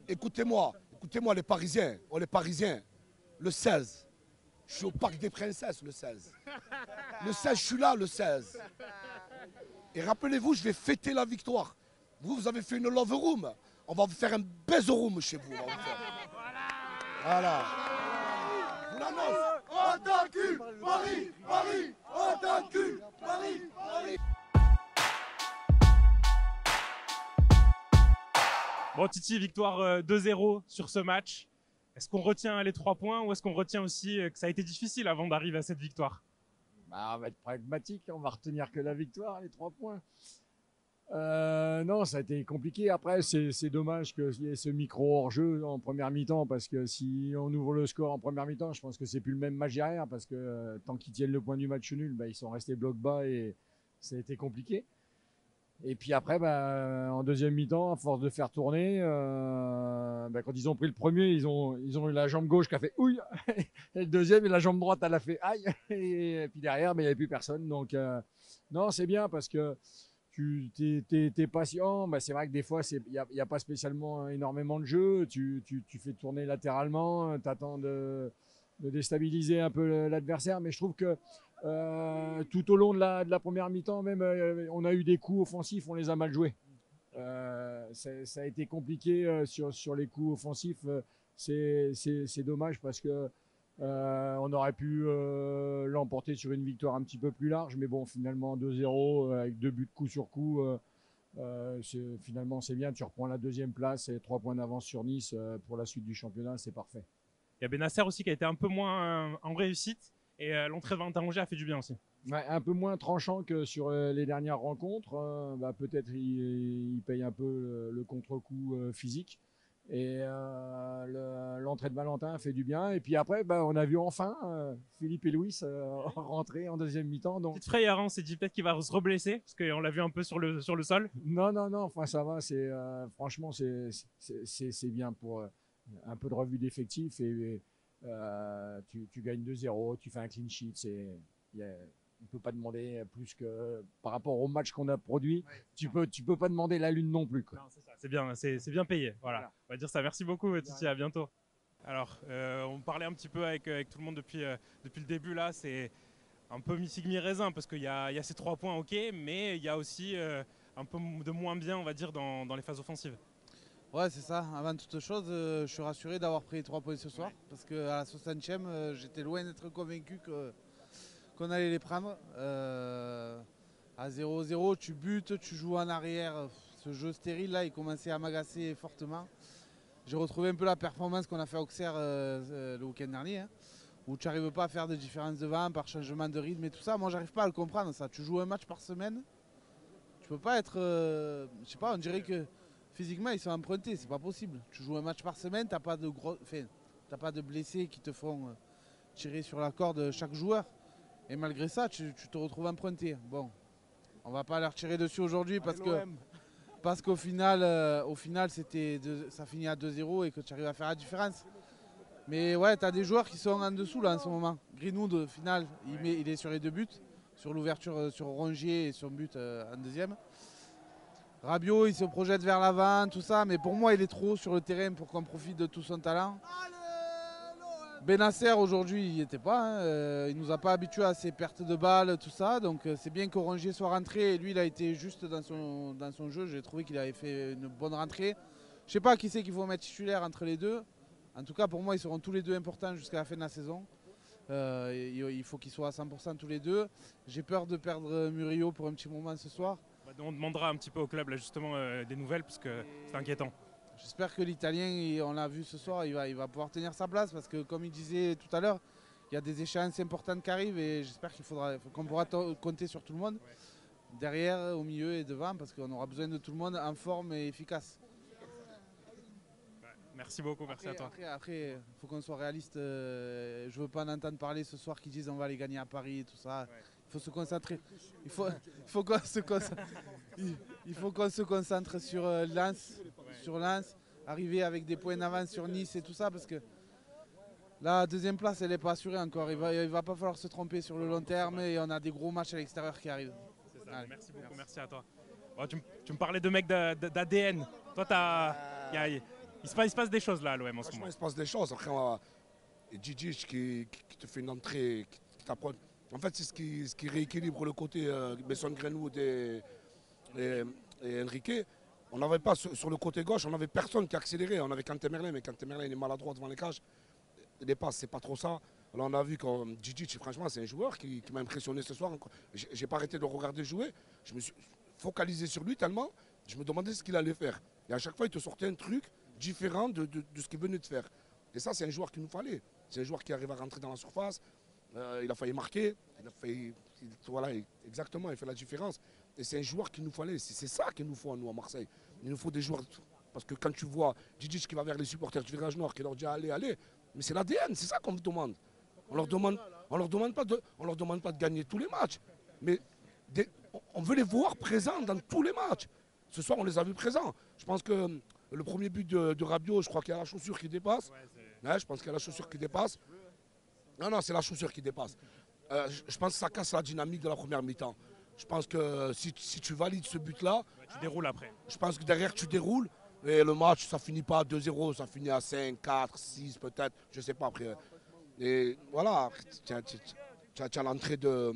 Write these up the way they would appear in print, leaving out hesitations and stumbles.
Écoutez-moi, écoutez-moi les Parisiens, le 16. Je suis au Parc des Princesses le 16. Le 16, je suis là le 16. Et rappelez-vous, je vais fêter la victoire. Vous avez fait une love room. On va vous faire un baiser room chez vous. On va vous faire. Voilà. Je vous l'annonce. On t'encule, Paris, Paris, on t'encule, Paris, Paris. Bon, Titi, victoire 2-0 sur ce match. Est-ce qu'on retient les 3 points ou est-ce qu'on retient aussi que ça a été difficile avant d'arriver à cette victoire? On va être pragmatique, on va retenir que la victoire, les 3 points. Non, ça a été compliqué. Après, c'est dommage qu'il y ait ce micro hors-jeu en première mi-temps, parce que si on ouvre le score en première mi-temps, je pense que c'est plus le même match derrière, parce que tant qu'ils tiennent le point du match nul, ils sont restés bloc bas et ça a été compliqué. Et puis après, en deuxième mi-temps, à force de faire tourner, quand ils ont pris le premier, ils ont eu la jambe gauche qui a fait ouille, et le deuxième, et la jambe droite, elle a fait aïe, et puis derrière, il n'y avait plus personne. Donc, non, c'est bien parce que tu t'es patient. C'est vrai que des fois, il n'y a pas spécialement énormément de jeu. Tu fais tourner latéralement, tu attends de déstabiliser un peu l'adversaire, mais je trouve que tout au long de la première mi-temps, même, on a eu des coups offensifs, on les a mal joués. Ça a été compliqué sur les coups offensifs. C'est dommage parce que on aurait pu l'emporter sur une victoire un petit peu plus large, mais bon, finalement 2-0 avec 2 buts coup sur coup. Finalement, c'est bien. Tu reprends la deuxième place et 3 points d'avance sur Nice pour la suite du championnat, c'est parfait. Il y a Benasser aussi qui a été un peu moins en réussite. Et l'entrée de Valentin Rongier a fait du bien aussi. Ouais, un peu moins tranchant que sur les dernières rencontres. Peut-être il paye un peu le contre-coup physique. Et l'entrée de Valentin a fait du bien. Et puis après, on a vu enfin Philippe et Louis rentrer en deuxième mi-temps. Donc... Petite frayeur, on s'est dit peut-être qu'il va se reblesser, parce qu'on l'a vu un peu sur le sol. Non, enfin ça va. Franchement, c'est bien pour un peu de revue d'effectifs. Et tu gagnes 2-0, tu fais un clean sheet. On ne peut pas demander plus que par rapport au match qu'on a produit. Ouais, tu peux pas demander la lune non plus, quoi. Non, c'est ça, c'est bien payé. Voilà. On va dire ça. Merci beaucoup, Titi. À bientôt. Alors, on parlait un petit peu avec tout le monde depuis le début là. C'est un peu mi-figue mi-raisin parce qu'il y a ces 3 points, ok, mais il y a aussi un peu de moins bien, on va dire, dans les phases offensives. Ouais, c'est ça. Avant toute chose, je suis rassuré d'avoir pris les 3 points ce soir. Parce qu'à la 60e, j'étais loin d'être convaincu qu'on allait les prendre. À 0-0, tu butes, tu joues en arrière. Ce jeu stérile là, il commençait à m'agacer fortement. J'ai retrouvé un peu la performance qu'on a fait à Auxerre le week-end dernier. Où tu n'arrives pas à faire de différence devant par changement de rythme et tout ça. Moi, j'arrive pas à le comprendre ça. Tu joues un match par semaine. Tu peux pas être... je sais pas, on dirait que... Physiquement, ils sont empruntés, c'est pas possible. Tu joues un match par semaine, t'as pas de blessés qui te font tirer sur la corde chaque joueur. Et malgré ça, tu te retrouves emprunté. Bon, on va pas leur tirer dessus aujourd'hui parce qu'au final, ça finit à 2-0 et que tu arrives à faire la différence. Mais ouais, tu as des joueurs qui sont en dessous là en ce moment. Greenwood, au final, il est sur les 2 buts, sur l'ouverture sur Rongier et sur le but en deuxième. Rabiot, il se projette vers l'avant, tout ça, mais pour moi, il est trop haut sur le terrain pour qu'on profite de tout son talent. Benasser, aujourd'hui, il n'y était pas. Il ne nous a pas habitués à ses pertes de balles, tout ça. Donc c'est bien que Rongier soit rentré. Et lui, il a été juste dans son jeu. J'ai trouvé qu'il avait fait une bonne rentrée. Je ne sais pas qui c'est qu'il faut mettre titulaire entre les deux. En tout cas, pour moi, ils seront tous les deux importants jusqu'à la fin de la saison. Il faut qu'ils soient à 100% tous les deux. J'ai peur de perdre Murillo pour un petit moment ce soir. On demandera un petit peu au club là, justement des nouvelles parce que c'est inquiétant. J'espère que l'Italien, on l'a vu ce soir, il va pouvoir tenir sa place parce que comme il disait tout à l'heure, il y a des échéances importantes qui arrivent et j'espère qu'on pourra compter sur tout le monde, derrière, au milieu et devant, parce qu'on aura besoin de tout le monde en forme et efficace. Merci beaucoup, merci à toi. Après, il faut qu'on soit réaliste. Je ne veux pas en entendre parler ce soir qui disent on va les gagner à Paris et tout ça. Il faut se concentrer. Il faut qu'on se concentre sur Lens, arriver avec des points d'avance sur Nice et tout ça, parce que la deuxième place, elle n'est pas assurée encore. Il va pas falloir se tromper sur le long terme et on a des gros matchs à l'extérieur qui arrivent. C'est ça. Allez, merci beaucoup, merci à toi. Bon, tu me parlais de mecs d'ADN. Toi, il Il se passe des choses là à l'OM en ce Franchement, moment. il se passe des choses. Après, et Gigi qui te fait une entrée, qui t'apprend. En fait, c'est ce qui rééquilibre le côté Mason Greenwood et Enrique. On n'avait pas sur le côté gauche, on n'avait personne qui accélérait. On avait Kanté Merlin, mais Kanté Merlin il est maladroit devant les cages. Les passes, c'est pas trop ça. Alors on a vu que Gigi, franchement, c'est un joueur qui m'a impressionné ce soir. J'ai pas arrêté de le regarder jouer. Je me suis focalisé sur lui tellement, je me demandais ce qu'il allait faire. Et à chaque fois, il te sortait un truc différent de ce qu'il venait de faire. Et ça, c'est un joueur qu'il nous fallait. C'est un joueur qui arrive à rentrer dans la surface. Il a failli marquer. Voilà, exactement, il fait la différence. Et c'est un joueur qu'il nous fallait. C'est ça qu'il nous faut à nous à Marseille. Il nous faut des joueurs. Parce que quand tu vois Djidic qui va vers les supporters du Virage Nord, qui leur dit allez, allez, mais c'est l'ADN, c'est ça qu'on vous demande. On leur demande pas de gagner tous les matchs. Mais on veut les voir présents dans tous les matchs. Ce soir, on les a vus présents. Je pense que le premier but de Rabiot, je crois qu'il y a la chaussure qui dépasse. Ouais, je pense qu'il y a la chaussure qui dépasse. Non, c'est la chaussure qui dépasse. Je pense que ça casse la dynamique de la première mi-temps. Je pense que si tu valides ce but-là, Tu déroules après. je pense que derrière tu déroules et le match ça finit pas à 2-0, ça finit à 5, 4, 6 peut-être, je sais pas après. Et voilà, tu as l'entrée de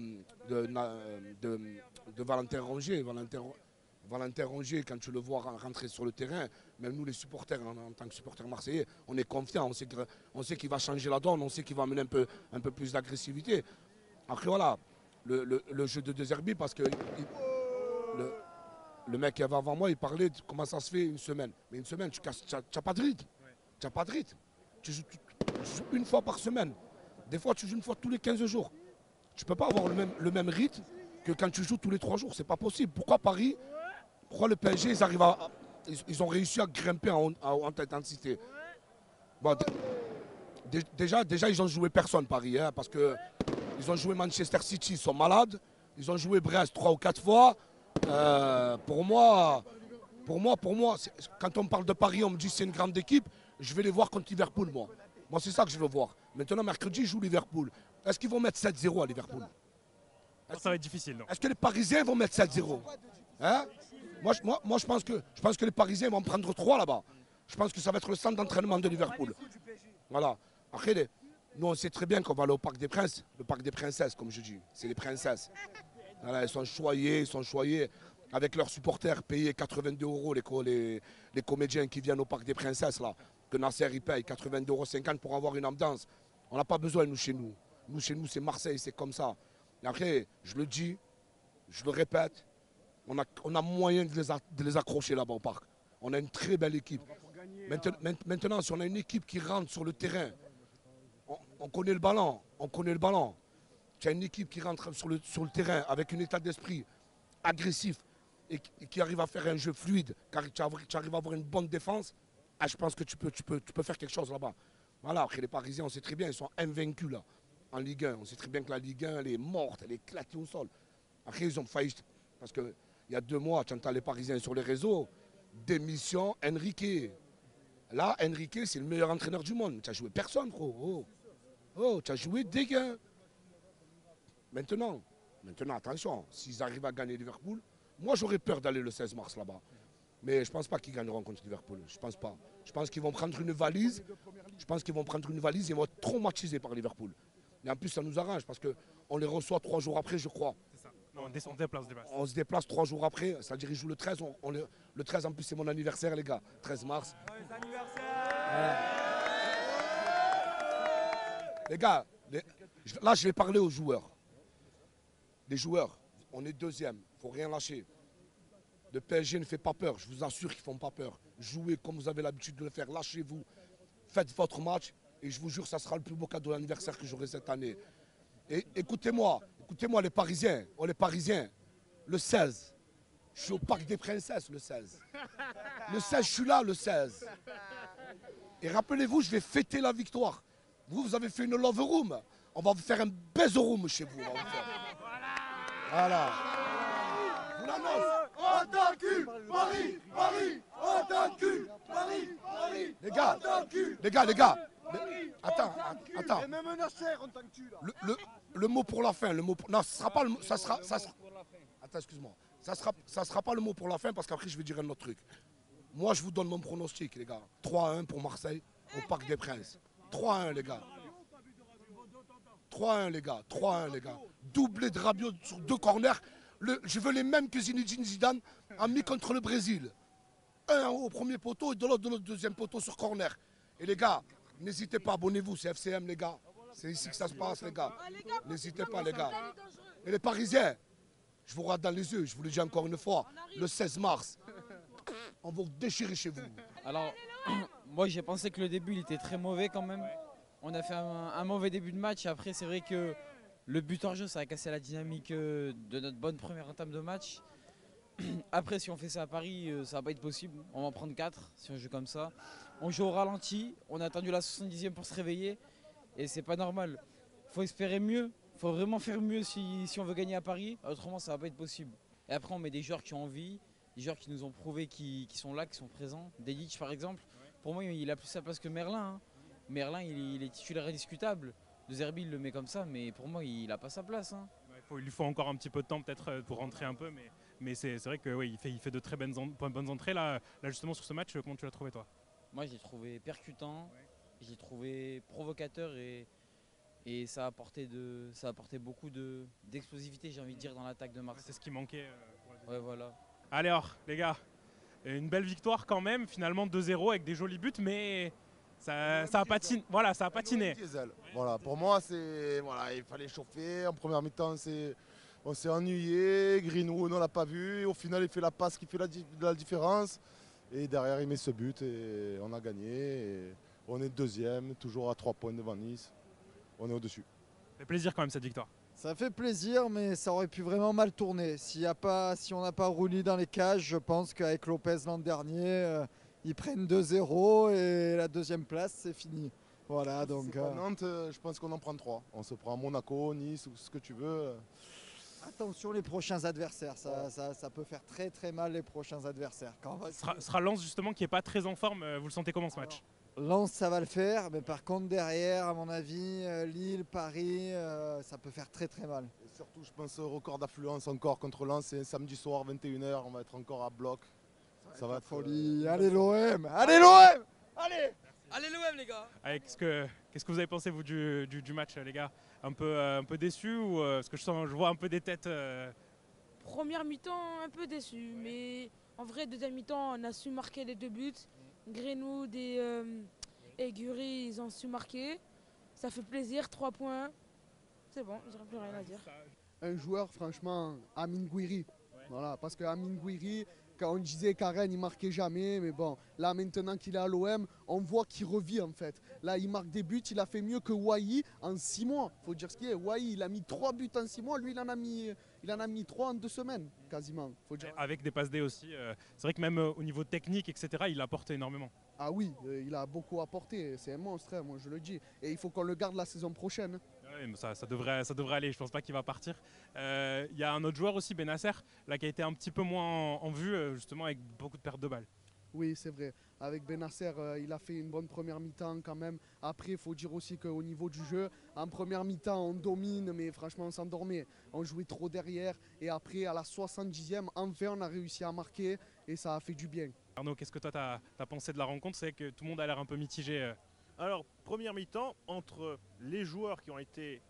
Valentin Rongier. Valentin Rongier, quand tu le vois rentrer sur le terrain, même nous les supporters, en tant que supporters marseillais, on est confiants, on sait qu'il va changer la donne, on sait qu'il va amener un peu plus d'agressivité. Après voilà, le jeu de De Zerbi, parce que le mec qui avait avant moi, il parlait de comment ça se fait une semaine. Mais une semaine, tu n'as pas de rythme. Tu n'as pas de rythme. Tu joues une fois par semaine. Des fois, tu joues une fois tous les 15 jours. Tu ne peux pas avoir le même rythme que quand tu joues tous les 3 jours. C'est pas possible. Pourquoi Paris, pourquoi le PSG, ils ont réussi à grimper en haute intensité. Bon, déjà, ils ont joué personne, Paris, hein, parce qu'ils ont joué Manchester City, ils sont malades. Ils ont joué Brest 3 ou 4 fois. Pour moi, quand on me parle de Paris, on me dit c'est une grande équipe. Je vais les voir contre Liverpool, moi. Moi, c'est ça que je veux voir. Maintenant, mercredi, ils jouent Liverpool. Est-ce qu'ils vont mettre 7-0 à Liverpool? Ça va être difficile, non? Est-ce que les Parisiens vont mettre 7-0? Hein? Moi, je pense que les Parisiens vont prendre 3 là-bas. Je pense que ça va être le centre d'entraînement de Liverpool. Voilà. Après, nous, on sait très bien qu'on va aller au Parc des Princes, le Parc des Princesses, comme je dis. C'est les princesses. Voilà, ils sont choyés avec leurs supporters, payés 82 € les comédiens qui viennent au Parc des Princesses, là, que Nasser il paye 82,50 € pour avoir une ambiance. On n'a pas besoin, nous, chez nous. Nous, chez nous, c'est Marseille, c'est comme ça. Et après, je le dis, je le répète, on a moyen de les accrocher là-bas au parc. On a une très belle équipe. Maintenant, si on a une équipe qui rentre sur le terrain, on connaît le ballon, Tu as une équipe qui rentre sur le terrain avec un état d'esprit agressif et qui arrive à faire un jeu fluide, car tu arrives à avoir une bonne défense, je pense que tu peux faire quelque chose là-bas. Voilà, après les Parisiens, on sait très bien, ils sont invaincus là, en Ligue 1. On sait très bien que la Ligue 1, elle est morte, elle est éclatée au sol. Après, ils ont failli, parce qu'il y a 2 mois, tu entends les Parisiens sur les réseaux, démission Enrique. Là, Enrique, c'est le meilleur entraîneur du monde. Tu as joué personne, gros. Oh, tu as joué dégain. Maintenant, attention, s'ils arrivent à gagner Liverpool, moi j'aurais peur d'aller le 16 mars là-bas. Mais je ne pense pas qu'ils gagneront contre Liverpool. Je pense pas. Je pense qu'ils vont prendre une valise. Et ils vont être traumatisés par Liverpool. Et en plus, ça nous arrange parce qu'on les reçoit 3 jours après, je crois. C'est ça. Non, on déplace. On se déplace 3 jours après, c'est-à-dire ils jouent le 13. Le 13 en plus c'est mon anniversaire les gars, 13 mars. Les gars, là je vais parler aux joueurs. Les joueurs, on est deuxième, il ne faut rien lâcher. Le PSG ne fait pas peur, je vous assure qu'ils ne font pas peur. Jouez comme vous avez l'habitude de le faire, lâchez-vous, faites votre match et je vous jure ça sera le plus beau cadeau d'anniversaire que j'aurai cette année. Et écoutez-moi les Parisiens, le 16, je suis au Parc des Princesses le 16. Le 16, je suis là le 16. Et rappelez-vous, je vais fêter la victoire. Vous avez fait une love room, on va vous faire un baiser room chez vous. Voilà. Vous l'annonce. On t'encule, Paris, on t'encule, Paris. Les gars. Attends. Et même Nasser, on t'encule. Le mot pour la fin, non, ce sera pas le mot, ça sera. Attends, excuse-moi. Ça sera pas le mot pour la fin parce qu'après je vais dire un autre truc. Moi, je vous donne mon pronostic, les gars. 3-1 pour Marseille au Parc des Princes. 3-1, les gars. 3-1, les gars. 3-1, les gars. Doublé de Rabiot sur 2 corners. Je veux les mêmes que Zinedine Zidane a mis contre le Brésil. Un au premier poteau et de l'autre deuxième poteau sur corner. Et les gars, n'hésitez pas, abonnez-vous, c'est FCM, les gars. C'est ici que ça se passe, les gars. N'hésitez pas, les gars. Et les Parisiens, je vous regarde dans les yeux, je vous le dis encore une fois, le 16 mars, on va vous déchirer chez vous. Alors, moi j'ai pensé que le début il était très mauvais quand même. On a fait un mauvais début de match. Après, c'est vrai que le but hors jeu, ça a cassé la dynamique de notre bonne première entame de match. Après, si on fait ça à Paris, ça va pas être possible. On va en prendre 4 si on joue comme ça. On joue au ralenti. On a attendu la 70e pour se réveiller. Et c'est pas normal. Faut espérer mieux. Faut vraiment faire mieux si on veut gagner à Paris. Autrement, ça va pas être possible. Et après, on met des joueurs qui ont envie, des joueurs qui nous ont prouvé qui sont là, qui sont présents. Dedic, par exemple. Pour moi, il a plus sa place que Merlin. Hein. Merlin, il est titulaire indiscutable. De Zerbi, il le met comme ça, mais pour moi, il n'a pas sa place. Hein. Il lui faut encore un petit peu de temps peut-être pour rentrer un peu, mais c'est vrai que oui, il fait de très bonnes entrées. Là, justement, sur ce match, comment tu l'as trouvé, toi? Moi, je l'ai trouvé percutant, je l'ai trouvé provocateur et ça a apporté beaucoup d'explosivité, j'ai envie de dire, dans l'attaque de Marseille. C'est ce qui manquait. Ouais, voilà. Allez, alors, les gars, une belle victoire quand même, finalement 2-0 avec des jolis buts, mais ça a patiné. Voilà, ça a patiné. Voilà, pour moi, il fallait chauffer. En première mi-temps, on s'est ennuyé. Greenwood, on ne l'a pas vu. Au final, il fait la passe qui fait la différence. Et derrière, il met ce but et on a gagné. Et on est deuxième, toujours à 3 points devant Nice. On est au-dessus. Ça fait plaisir quand même cette victoire. Ça fait plaisir, mais ça aurait pu vraiment mal tourner. Si on n'a pas roulé dans les cages, je pense qu'avec Lopez l'an dernier, ils prennent 2-0 et la deuxième place, c'est fini. Voilà, donc. Nantes, je pense qu'on en prend 3. On se prend Monaco, Nice, ou ce que tu veux. Attention les prochains adversaires, ça peut faire très très mal les prochains adversaires. Sera Lens justement qui n'est pas très en forme, vous le sentez comment ce match? Lens ça va le faire, mais par contre derrière à mon avis, Lille, Paris, ça peut faire très très mal. Et surtout je pense au record d'affluence encore contre Lens, c'est samedi soir 21h, on va être encore à bloc. Ça va être folie, allez l'OM, allez l'OM, allez. Allez l'OM les gars. Qu'est-ce que vous avez pensé vous du match les gars? Un peu déçu ou parce que je vois un peu des têtes. Première mi-temps un peu déçu, mais en vrai deuxième mi-temps on a su marquer les 2 buts. Greenwood et Guri ils ont su marquer. Ça fait plaisir, 3 points. C'est bon, j'aurais plus rien à dire. Un joueur franchement, Amine Gouiri. Voilà, parce que Amine Gouiri, quand on disait Karen il marquait jamais, mais bon, là maintenant qu'il est à l'OM, on voit qu'il revit en fait. Là il marque des buts, il a fait mieux que Wai en 6 mois. Faut dire ce qu'il est, Wai il a mis 3 buts en 6 mois, lui il en a mis 3 en 2 semaines quasiment. Faut dire. Avec des passes D aussi. C'est vrai que même au niveau technique, etc., il apporte énormément. Ah oui, il a beaucoup apporté, c'est un monstre, hein, moi je le dis. Et il faut qu'on le garde la saison prochaine. Ouais, mais ça devrait aller, je pense pas qu'il va partir. Il y a un autre joueur aussi, Benasser, là, qui a été un petit peu moins en vue, justement avec beaucoup de pertes de balles. Oui, c'est vrai. Avec Benasser, il a fait une bonne première mi-temps quand même. Après, il faut dire aussi qu'au niveau du jeu, en première mi-temps, on domine, mais franchement, on s'endormait. On jouait trop derrière. Et après, à la 70e, enfin, on a réussi à marquer et ça a fait du bien. Arnaud, qu'est-ce que toi, tu as pensé de la rencontre? C'est que tout le monde a l'air un peu mitigé. Alors, première mi-temps, entre les joueurs qui ont été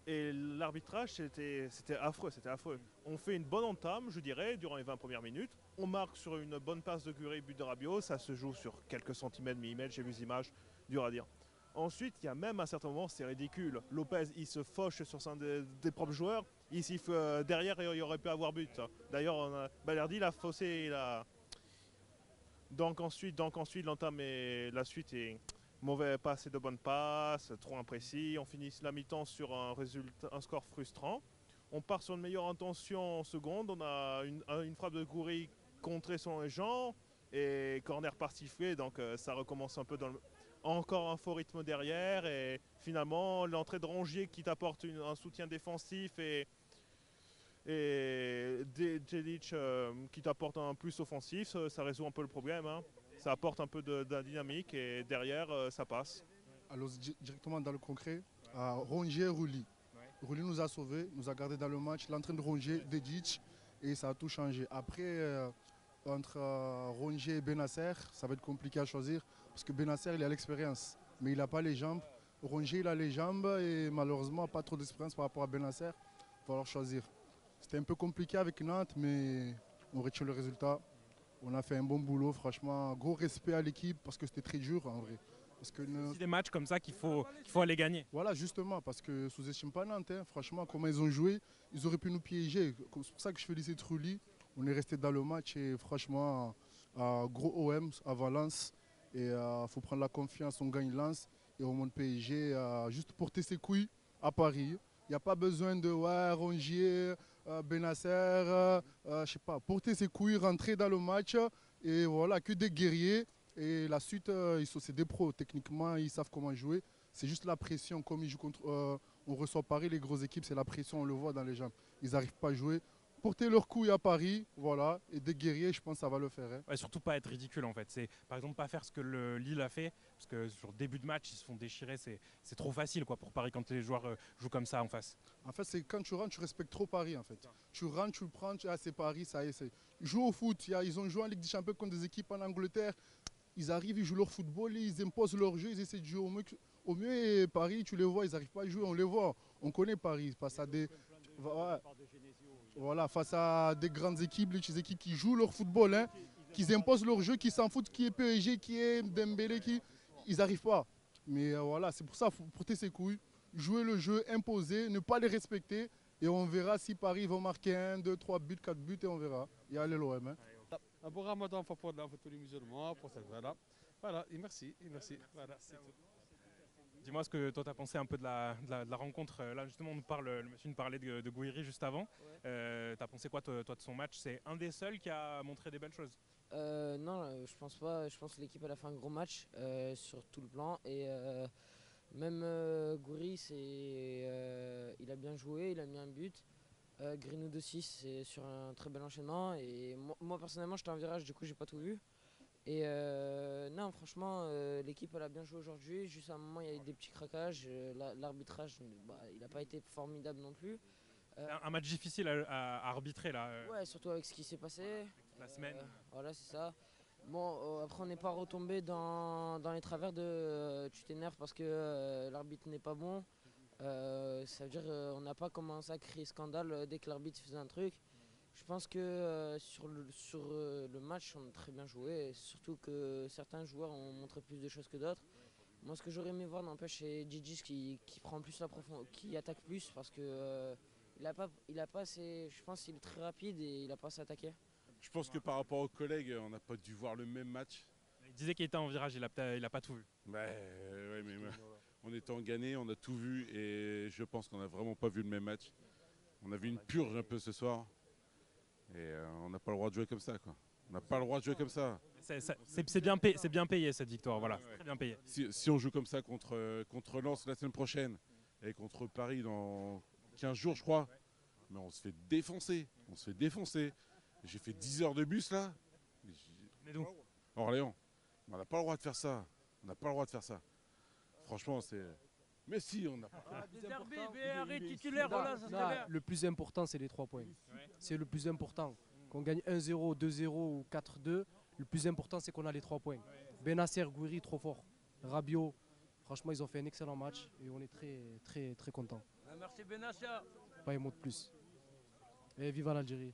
et l'arbitrage, c'était affreux, c'était affreux. On fait une bonne entame, je dirais, durant les 20 premières minutes. On marque sur une bonne passe de Guri, but de Rabiot. Ça se joue sur quelques centimètres, millimètres, j'ai vu les images, dur à dire. Ensuite, il y a même à certains moments, c'est ridicule. Lopez, il se fauche sur un des propres joueurs. Il siffle derrière et il aurait pu avoir but. D'ailleurs, Balerdi, il a faussé. Donc ensuite, l'entame et la suite est mauvais passe et de bonnes passes, trop imprécis. On finit la mi-temps sur un score frustrant. On part sur une meilleure intention en seconde. On a une frappe de Gouiri contrée selon les gens et corner par sifflé. Donc ça recommence un peu encore un faux rythme derrière. Et finalement, l'entrée de Rongier qui t'apporte un soutien défensif et Dedic qui t'apporte un plus offensif, ça résout un peu le problème. Hein. Ça apporte un peu de dynamique et derrière, ça passe. Alors directement dans le concret, Rongier, Rulli. Rulli nous a sauvés, nous a gardés dans le match. L'entraîne de Rongier, Dedic, et ça a tout changé. Après, entre Rongier et Benasser, ça va être compliqué à choisir parce que Benasser il a l'expérience, mais il n'a pas les jambes. Rongier il a les jambes et malheureusement pas trop d'expérience par rapport à Benasser. Il va falloir choisir. C'était un peu compliqué avec Nantes, mais on retient le résultat. On a fait un bon boulot, franchement. Gros respect à l'équipe parce que c'était très dur en vrai. C'est des matchs comme ça qu'il faut aller gagner. Voilà, justement, parce que sous-estime pas Nantes. Hein. Franchement, comment ils ont joué, ils auraient pu nous piéger. C'est pour ça que je félicite Trulli. On est resté dans le match et franchement, gros OM à Valence. Et il faut prendre la confiance, on gagne Lens et on monte PSG. Juste porter ses couilles à Paris. Il n'y a pas besoin de Rongier, Benasser, je sais pas, porter ses couilles, rentrer dans le match et voilà, que des guerriers. Et la suite, c'est des pros, techniquement, ils savent comment jouer. C'est juste la pression, comme ils jouent contre, on reçoit Paris, les grosses équipes, c'est la pression, on le voit dans les jambes. Ils n'arrivent pas à jouer. Porter leurs couilles à Paris, voilà, et des guerriers, je pense que ça va le faire. Hein. Ouais, surtout pas être ridicule en fait. C'est par exemple pas faire ce que le Lille a fait, parce que sur le début de match ils se font déchirer, c'est trop facile quoi pour Paris quand les joueurs jouent comme ça en face. En fait, c'est quand tu rentres, tu respectes trop Paris en fait. Tu rentres, tu le prends, c'est Paris, ça y est. Ils jouent au foot, ils ont joué en Ligue des Champions contre des équipes en Angleterre. Ils arrivent, ils jouent leur football, ils imposent leur jeu, ils essaient de jouer au mieux. Et Paris, tu les vois, ils n'arrivent pas à jouer, on les voit. On connaît Paris face à des, voilà, face à des grandes équipes, des équipes qui jouent leur football, hein, qui imposent leur jeu, qui s'en foutent, qui est PSG, qui est Dembélé, ils n'arrivent pas. Mais voilà, c'est pour ça qu'il faut porter ses couilles, jouer le jeu, imposer, ne pas les respecter. Et on verra si Paris va marquer 1, 2, 3 buts, 4 buts et on verra. Il y a l'OM. Hein. Un bon ramadan pour tous les musulmans, pour cette voilà, et merci, voilà, c'est tout. Dis-moi ce que toi tu as pensé un peu de la rencontre. Là justement le monsieur nous parlait de Gouiri juste avant. Ouais. Tu as pensé quoi toi de son match? C'est un des seuls qui a montré des belles choses? Non, je pense pas. Je pense que l'équipe elle a fait un gros match sur tout le plan. Et même Gouiri, il a bien joué, il a mis un but. Greenwood aussi, c'est sur un très bel enchaînement. Et moi personnellement, j'étais en virage, du coup, j'ai pas tout vu. Et non, franchement, l'équipe elle a bien joué aujourd'hui. Juste à un moment, il y a eu des petits craquages. L'arbitrage, il n'a pas été formidable non plus. Un match difficile à arbitrer là. Ouais, surtout avec ce qui s'est passé. La semaine. Voilà, c'est ça. Bon, après, on n'est pas retombé dans les travers de tu t'énerves parce que l'arbitre n'est pas bon. Ça veut dire on n'a pas commencé à créer scandale dès que l'arbitre faisait un truc. Je pense que sur le match, on a très bien joué. Et surtout que certains joueurs ont montré plus de choses que d'autres. Moi, ce que j'aurais aimé voir, n'empêche, c'est Gigi qui prend plus la profondeur, qui attaque plus parce que il a pas assez. Je pense qu'il est très rapide et il n'a pas assez attaqué. Je pense que par rapport aux collègues, on n'a pas dû voir le même match. Il disait qu'il était en virage, il a pas tout vu. Ouais, mais on était en Ghané, on a tout vu et je pense qu'on n'a vraiment pas vu le même match. On a vu une purge un peu ce soir et on n'a pas le droit de jouer comme ça, quoi. On n'a pas le droit de jouer comme ça. C'est bien payé cette victoire, voilà. Ouais. Très bien payé. Si on joue comme ça contre Lens la semaine prochaine et contre Paris dans 15 jours, je crois, mais on se fait défoncer. J'ai fait 10 heures de bus là. Mais d'où? Orléans. On n'a pas le droit de faire ça. Franchement, c'est. Mais si, on n'a pas. Titulaire, voilà, ça serait bien. Le plus important, c'est les 3 points. Ouais. C'est le plus important. Qu'on gagne 1-0, 2-0 ou 4-2, le plus important, c'est qu'on a les 3 points. Ouais. Benasser, Gouiri, trop fort. Rabiot, franchement, ils ont fait un excellent match et on est très, très, très contents. Merci Benasser. Pas un mot de plus. Et vive l'Algérie.